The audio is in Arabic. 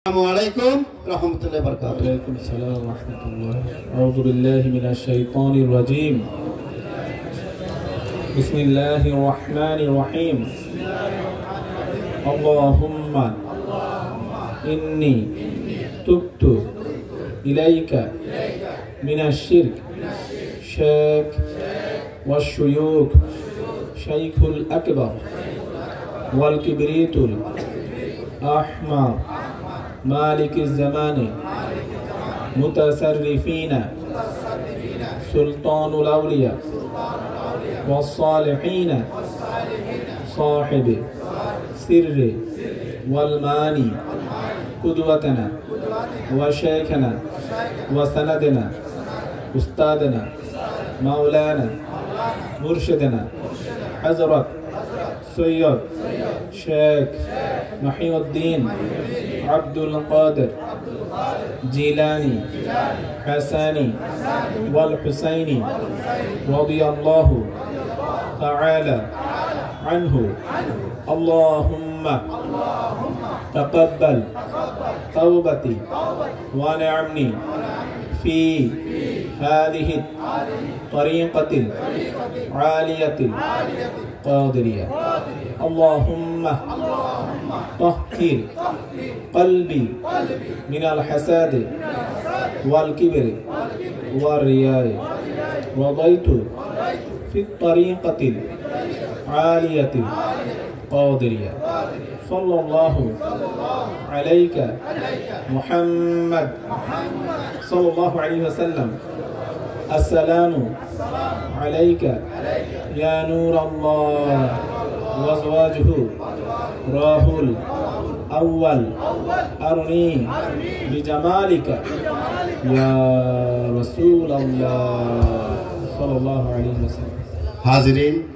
Assalamualaikum warahmatullahi wabarakatuh. Waalaikumsalam warahmatullahi wabarakatuh. A'udzu billahi minasyaitonir rajim. Bismillahirrahmanirrahim. Allahumma inni tubtu ilaika minasyirk syak wasyuyuk syaikul akbar wal kibritul ahmar مالك الزمان متصرفين سلطان الأولياء والصالحين صاحب سر والماني قدوتنا وشيخنا وسندنا أستاذنا مولانا مرشدنا حضرت سيد شيخ محي الدين عبد القادر جيلاني حساني والحسيني رضي الله تعالى عنه. اللهم تقبل توبتي ونعمني في هذه الطريقة العالية القادرية. اللهم طهر قلبي من الحسد والكبر والرياء. رضيت في الطريقة العالية القادرية. صلى الله عليك محمد صلى الله عليه وسلم. السلام عليك يا نور الله وأزواجه راهل أول أرني بجمالك يا رسول الله صلى الله عليه وسلم. Hadirin